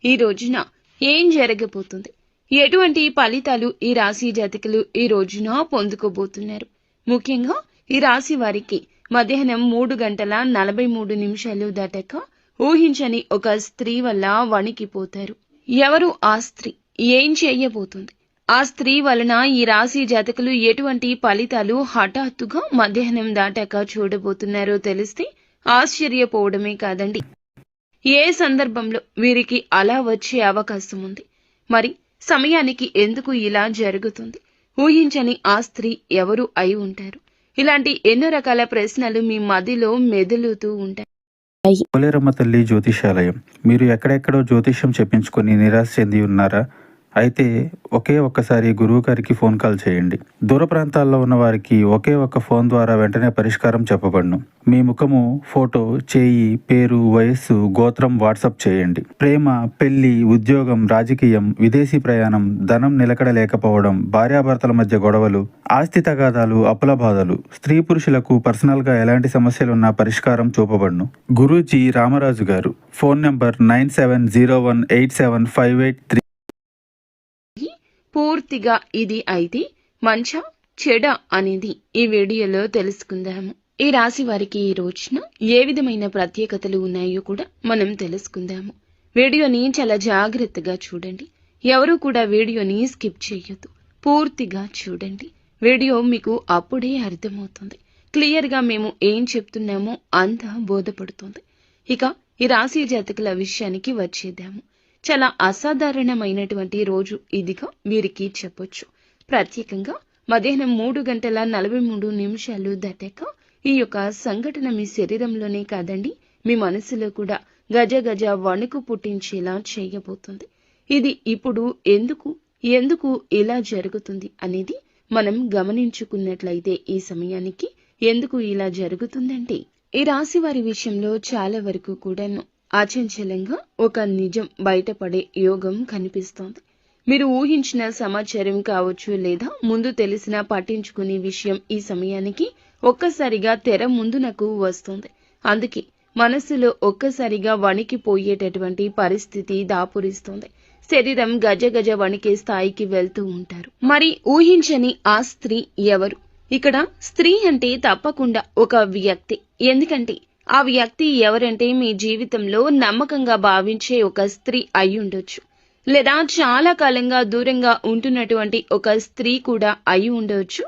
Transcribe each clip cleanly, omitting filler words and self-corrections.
ఈ రోజున ఏం జరగబోతుంది, ఎటువంటి ఫలితాలు ఈ రాశి జాతకులు ఈ రోజున పొందుకోబోతున్నారు. ముఖ్యంగా ఈ రాశి వారికి మధ్యాహ్నం 3:43 దాటాక ఊహించని ఒక స్త్రీ వల్ల వణికిపోతారు. ఎవరు ఆ స్త్రీ, ఏం చేయబోతుంది, ఆ స్త్రీ వలన ఈ రాశి జాతకులు ఎటువంటి ఫలితాలు హఠాత్తుగా మధ్యాహ్నం దాటాక చూడబోతున్నారో తెలిస్తే ఆశ్చర్యపోవడమే కాదండి, ఏ సందర్భంలో వీరికి అలా వచ్చే అవకాశం ఉంది, మరి సమయానికి ఎందుకు ఇలా జరుగుతుంది, ఊహించని ఆ స్త్రీ ఎవరు అయి ఉంటారు, ఇలాంటి ఎన్నో రకాల ప్రశ్నలు మీ మదిలో మెదులుతూ ఉంటాయి. పోలేరమ్మ తల్లి జ్యోతిషాలయం. మీరు ఎక్కడెక్కడో జ్యోతిష్యం చెప్పించుకొని నిరాశ చెంది ఉన్నారా? అయితే ఒక్కసారి గురువు గారికి ఫోన్ కాల్ చేయండి. దూర ప్రాంతాల్లో ఉన్న వారికి ఒకే ఒక్క ఫోన్ ద్వారా వెంటనే పరిష్కారం చెప్పబడును. మీ ముఖము, ఫోటో, చేయి, పేరు, వయస్సు, గోత్రం వాట్సాప్ చేయండి. ప్రేమ, పెళ్లి, ఉద్యోగం, రాజకీయం, విదేశీ ప్రయాణం, ధనం నిలకడ లేకపోవడం, భార్యాభర్తల మధ్య గొడవలు, ఆస్తి తగాదాలు, అప్పుల బాధలు, స్త్రీ పురుషులకు పర్సనల్ గా ఎలాంటి సమస్యలున్నా పరిష్కారం చూపబడును. గురూజీ రామరాజు గారు. Phone number 9701875883. పూర్తిగా ఇది అయితే మంచా చెడ అనేది ఈ వీడియోలో తెలుసుకుందాము. ఈ రాశి వారికి ఈ రోజున ఏ విధమైన ప్రత్యేకతలు ఉన్నాయో కూడా మనం తెలుసుకుందాము. వీడియోని చాలా జాగ్రత్తగా చూడండి. ఎవరు కూడా వీడియోని స్కిప్ చేయొద్దు, పూర్తిగా చూడండి. వీడియో మీకు అప్పుడే అర్థమవుతుంది. క్లియర్గా మేము ఏం చెప్తున్నామో అంతా బోధపడుతుంది. ఇక ఈ రాశి జాతకుల విషయానికి వచ్చేద్దాము. చాలా అసాధారణమైనటువంటి రోజు ఇదిగా వీరికి చెప్పొచ్చు. ప్రత్యేకంగా మధ్యాహ్నం 3:43 దాటాక ఈ యొక్క సంఘటన మీ శరీరంలోనే కాదండి, మీ మనసులో కూడా గజ గజ వణుకు పుట్టించేలా చేయబోతుంది. ఇది ఇప్పుడు ఎందుకు ఇలా జరుగుతుంది అనేది మనం గమనించుకున్నట్లయితే ఈ సమయానికి ఎందుకు ఇలా జరుగుతుందంటే, ఈ రాశి వారి విషయంలో చాలా వరకు కూడాను అచంచలంగా ఒక నిజం బయటపడే యోగం కనిపిస్తోంది. మీరు ఊహించిన సమాచారం కావచ్చు, లేదా ముందు తెలిసిన పట్టించుకునే విషయం ఈ సమయానికి ఒక్కసారిగా తెర ముందునకు వస్తుంది. అందుకే మనస్సులో ఒక్కసారిగా వణికిపోయేటటువంటి పరిస్థితి దాపురిస్తోంది. శరీరం గజ గజ వణికే స్థాయికి వెళ్తూ ఉంటారు. మరి ఊహించని ఆ స్త్రీ ఎవరు? ఇక్కడ స్త్రీ అంటే తప్పకుండా ఒక వ్యక్తి. ఎందుకంటే ఆ వ్యక్తి ఎవరంటే మీ జీవితంలో నమ్మకంగా భావించే ఒక స్త్రీ అయి ఉండొచ్చు, లేదా చాలా కాలంగా దూరంగా ఉంటున్నటువంటి ఒక స్త్రీ కూడా అయి ఉండవచ్చు.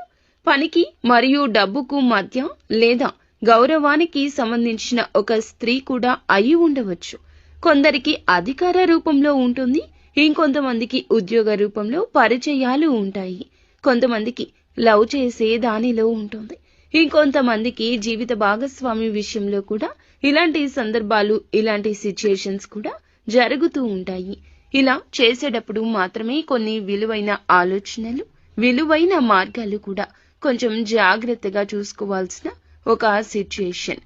పనికి మరియు డబ్బుకు మధ్య లేదా గౌరవానికి సంబంధించిన ఒక స్త్రీ కూడా అయి ఉండవచ్చు. కొందరికి అధికార రూపంలో ఉంటుంది, ఇంకొంతమందికి ఉద్యోగ రూపంలో పరిచయాలు ఉంటాయి, కొంతమందికి లవ్ చేసే దానిలో ఉంటుంది, ఇంకొంతమందికి జీవిత భాగస్వామి విషయంలో కూడా ఇలాంటి సందర్భాలు, ఇలాంటి సిచ్యుయేషన్స్ కూడా జరుగుతూ ఉంటాయి. ఇలా చేసేటప్పుడు మాత్రమే కొన్ని విలువైన ఆలోచనలు, విలువైన మార్గాలు కూడా కొంచెం జాగ్రత్తగా చూసుకోవాల్సిన ఒక సిచ్యుయేషన్.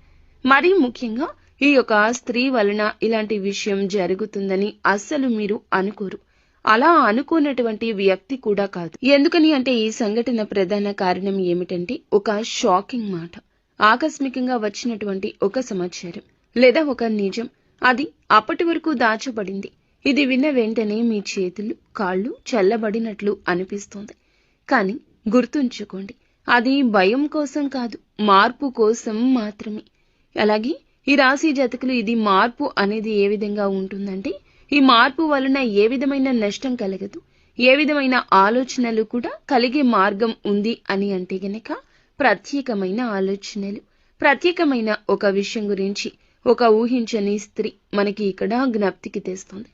మరీ ముఖ్యంగా ఈ యొక్క స్త్రీ వలన ఇలాంటి విషయం జరుగుతుందని అస్సలు మీరు అనుకోరు. అలా అనుకున్నటువంటి వ్యక్తి కూడా కాదు. ఎందుకని అంటే ఈ సంఘటన ప్రధాన కారణం ఏమిటంటే ఒక షాకింగ్ మాట, ఆకస్మికంగా వచ్చినటువంటి ఒక సమాచారం లేదా ఒక నిజం. అది అప్పటి వరకు దాచబడింది. ఇది విన్న వెంటనే మీ చేతులు, కాళ్ళు చల్లబడినట్లు అనిపిస్తుంది. కానీ గుర్తుంచుకోండి, అది భయం కోసం కాదు, మార్పు కోసం మాత్రమే. అలాగే ఈ రాశి జాతకులు ఇది మార్పు అనేది ఏ విధంగా ఉంటుందంటే, ఈ మార్పు వలన ఏ విధమైన నష్టం కలగదు, ఏ విధమైన ఆలోచనలు కూడా కలిగే మార్గం ఉంది అని అంటే గనక ప్రత్యేకమైన ఆలోచనలు, ప్రత్యేకమైన ఒక విషయం గురించి ఒక ఊహించని స్త్రీ మనకి ఇక్కడ జ్ఞప్తికి తెస్తుంది.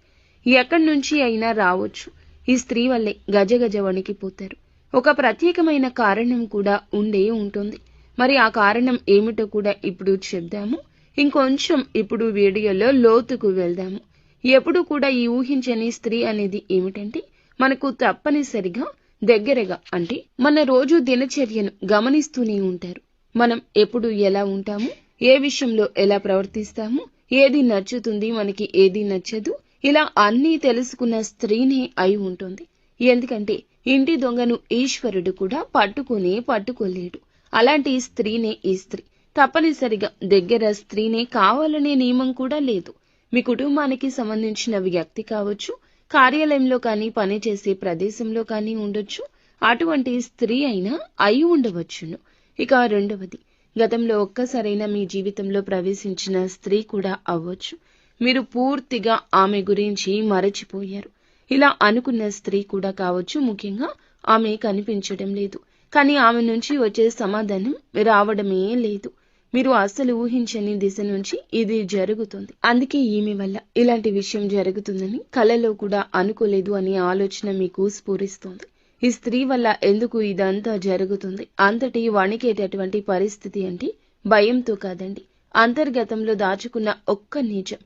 ఎక్కడి నుంచి అయినా రావచ్చు. ఈ స్త్రీ వల్లే గజ గజ వణికిపోతారు. ఒక ప్రత్యేకమైన కారణం కూడా ఉండే ఉంటుంది. మరి ఆ కారణం ఏమిటో కూడా ఇప్పుడు చెప్దాము. ఇంకొంచెం ఇప్పుడు వీడియోలో లోతుకు వెళ్దాము. ఎప్పుడు కూడా ఈ ఊహించని స్త్రీ అనేది ఏమిటంటే, మనకు తప్పనిసరిగా దగ్గరగా అంటే మన రోజు దినచర్యను గమనిస్తూనే ఉంటారు. మనం ఎప్పుడు ఎలా ఉంటాము, ఏ విషయంలో ఎలా ప్రవర్తిస్తాము, ఏది నచ్చుతుంది, మనకి ఏది నచ్చదు, ఇలా అన్నీ తెలుసుకున్న స్త్రీనే అయి ఉంటుంది. ఎందుకంటే ఇంటి దొంగను ఈశ్వరుడు కూడా పట్టుకోలేడు. అలాంటి స్త్రీనే ఈ స్త్రీ. తప్పనిసరిగా దగ్గర స్త్రీనే కావాలనే నియమం కూడా లేదు. మీ కుటుంబానికి సంబంధించిన వ్యక్తి కావచ్చు, కార్యాలయంలో కానీ పనిచేసే ప్రదేశంలో కానీ ఉండొచ్చు, అటువంటి స్త్రీ అయినా అయి ఉండవచ్చును. ఇక రెండవది, గతంలో ఒక్కసారైనా మీ జీవితంలో ప్రవేశించిన స్త్రీ కూడా అవ్వచ్చు. మీరు పూర్తిగా ఆమె గురించి మరచిపోయారు. ఇలా అనుకున్న స్త్రీ కూడా కావచ్చు. ముఖ్యంగా ఆమె కనిపించడం లేదు, కానీ ఆమె నుంచి వచ్చే సమాధానం రావడమే లేదు. మీరు అస్సలు ఊహించని దిశ నుంచి ఇది జరుగుతుంది. అందుకే ఈమె వల్ల ఇలాంటి విషయం జరుగుతుందని కలలో కూడా అనుకోలేదు అనే ఆలోచన మీకు స్ఫురిస్తోంది. ఈ స్త్రీ వల్ల ఎందుకు ఇదంతా జరుగుతుంది? అంతటి వణికేటటువంటి పరిస్థితి అంటే భయంతో కాదండి, అంతర్గతంలో దాచుకున్న ఒక్క నిజం,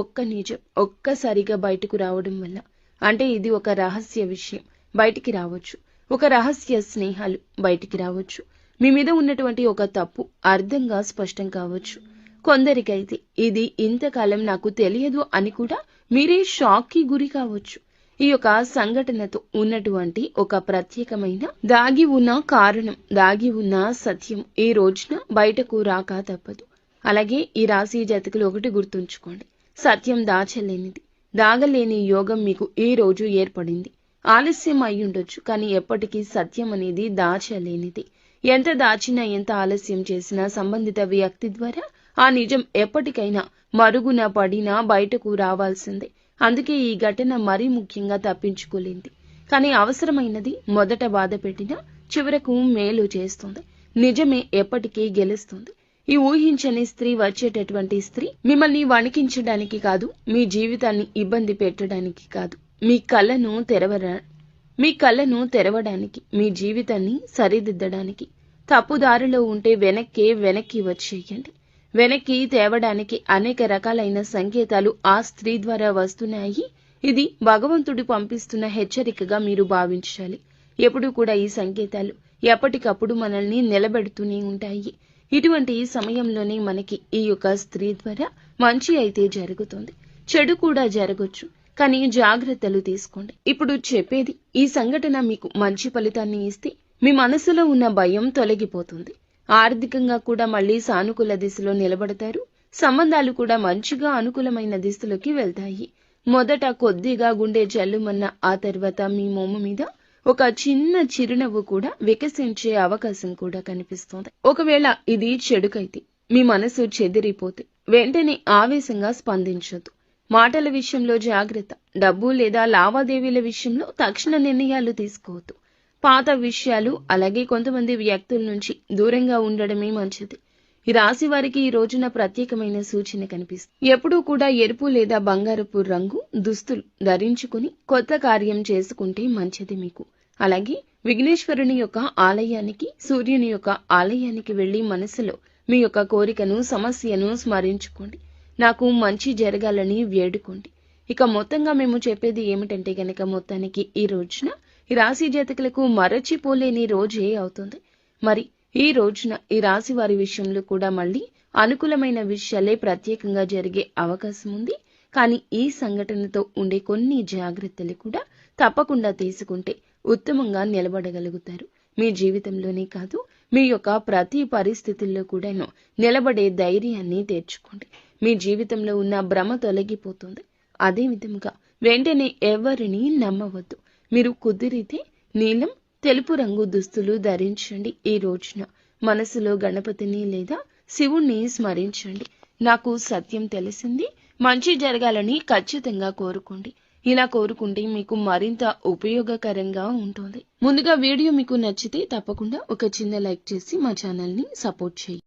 ఒక్క నిజం ఒక్కసారిగా బయటకు రావడం వల్ల. అంటే ఇది ఒక రహస్య విషయం బయటికి రావచ్చు, ఒక రహస్య స్నేహాలు బయటికి రావచ్చు, మీ మీద ఉన్నటువంటి ఒక తప్పు అర్థంగా స్పష్టం కావచ్చు. కొందరికైతే ఇది ఇంతకాలం నాకు తెలియదు అని కూడా మీరే షాక్కి గురి కావచ్చు. ఈ యొక్క సంఘటనతో ఉన్నటువంటి ఒక ప్రత్యేకమైన దాగి ఉన్న కారణం, దాగి ఉన్న సత్యం ఈ రోజున బయటకు రాక తప్పదు. అలాగే ఈ రాశి జాతకులు ఒకటి గుర్తుంచుకోండి, సత్యం దాచలేనిది, దాగలేని యోగం మీకు ఈ రోజు ఏర్పడింది. ఆలస్యం అయి ఉండొచ్చు, కానీ ఎప్పటికీ సత్యం అనేది దాచలేనిది. ఎంత దాచినా, ఎంత ఆలస్యం చేసినా సంబంధిత వ్యక్తి ద్వారా ఆ నిజం ఎప్పటికైనా మరుగున పడినా బయటకు రావాల్సిందే. అందుకే ఈ ఘటన మరీ ముఖ్యంగా తప్పించుకోలేంది. కానీ అవసరమైనది మొదట బాధ పెట్టినా చివరకు మేలు చేస్తుంది. నిజమే ఎప్పటికీ గెలుస్తుంది. ఈ ఊహించని స్త్రీ, వచ్చేటటువంటి స్త్రీ మిమ్మల్ని వణికించడానికి కాదు, మీ జీవితాన్ని ఇబ్బంది పెట్టడానికి కాదు, మీ కళ్ళను తెరవడానికి, మీ జీవితాన్ని సరిదిద్దడానికి. తప్పుదారిలో ఉంటే వెనక్కి వచ్చేయండి. వెనక్కి తేవడానికి అనేక రకాలైన సంకేతాలు ఆ స్త్రీ ద్వారా వస్తున్నాయి. ఇది భగవంతుడు పంపిస్తున్న హెచ్చరికగా మీరు భావించాలి. ఎప్పుడూ కూడా ఈ సంకేతాలు ఎప్పటికప్పుడు మనల్ని నిలబెడుతూనే ఉంటాయి. ఇటువంటి సమయంలోనే మనకి ఈ యొక్క స్త్రీ ద్వారా మంచి అయితే జరుగుతుంది, చెడు కూడా జరగొచ్చు. కానీ జాగ్రత్తలు తీసుకోండి. ఇప్పుడు చెప్పేది, ఈ సంఘటన మీకు మంచి ఫలితాన్ని ఇస్తే మీ మనసులో ఉన్న భయం తొలగిపోతుంది. ఆర్థికంగా కూడా మళ్ళీ సానుకూల దిశలో నిలబడతారు. సంబంధాలు కూడా మంచిగా అనుకూలమైన దిశలోకి వెళ్తాయి. మొదట కొద్దిగా గుండె జల్లుమన్న, ఆ తర్వాత మీ మొమ్ము మీద ఒక చిన్న చిరునవ్వు కూడా వికసించే అవకాశం కూడా కనిపిస్తోంది. ఒకవేళ ఇది చెడుకైతే, మీ మనసు చెదిరిపోతే వెంటనే ఆవేశంగా స్పందించొద్దు. మాటల విషయంలో జాగ్రత్త. డబ్బు లేదా లావాదేవీల విషయంలో తక్షణ నిర్ణయాలు తీసుకోవద్దు. పాత విషయాలు, అలాగే కొంతమంది వ్యక్తుల నుంచి దూరంగా ఉండడమే మంచిది. ఈ రాశి వారికి ఈ రోజున ప్రత్యేకమైన సూచన కనిపిస్తుంది. ఎప్పుడూ కూడా ఎరుపు లేదా బంగారపు రంగు దుస్తులు ధరించుకుని కొత్త కార్యం చేసుకుంటే మంచిది మీకు. అలాగే విఘ్నేశ్వరుని యొక్క ఆలయానికి, సూర్యుని యొక్క ఆలయానికి వెళ్లి మనసులో మీ యొక్క కోరికను, సమస్యను స్మరించుకోండి. నాకు మంచి జరగాలని వేడుకోండి. ఇక మొత్తంగా మేము చెప్పేది ఏమిటంటే గనక, మొత్తానికి ఈ రోజున ఈ రాశి జాతకులకు మరచిపోలేని రోజే అవుతుంది. మరి ఈ రోజున ఈ రాశి వారి విషయంలో కూడా మళ్ళీ అనుకూలమైన విషయాలే ప్రత్యేకంగా జరిగే అవకాశం ఉంది. కానీ ఈ సంఘటనతో ఉండే కొన్ని జాగ్రత్తలు కూడా తప్పకుండా తీసుకుంటే ఉత్తమంగా నిలబడగలుగుతారు. మీ జీవితంలోనే కాదు, మీ యొక్క ప్రతి పరిస్థితుల్లో కూడాను నిలబడే ధైర్యాన్ని తెచ్చుకోండి. మీ జీవితంలో ఉన్న భ్రమ తొలగిపోతుంది. అదే విధముగా వెంటనే ఎవరిని నమ్మవద్దు. మీరు కుదిరితే నీలం, తెలుపు రంగు దుస్తులు ధరించండి. ఈ రోజున మనసులో గణపతిని లేదా శివుణ్ణి స్మరించండి. నాకు సత్యం తెలిసింది, మంచి జరగాలని ఖచ్చితంగా కోరుకోండి. ఇలా కోరుకుంటే మీకు మరింత ఉపయోగకరంగా ఉంటుంది. ముందుగా వీడియో మీకు నచ్చితే తప్పకుండా ఒక చిన్న లైక్ చేసి మా ఛానల్ని సపోర్ట్ చేయండి.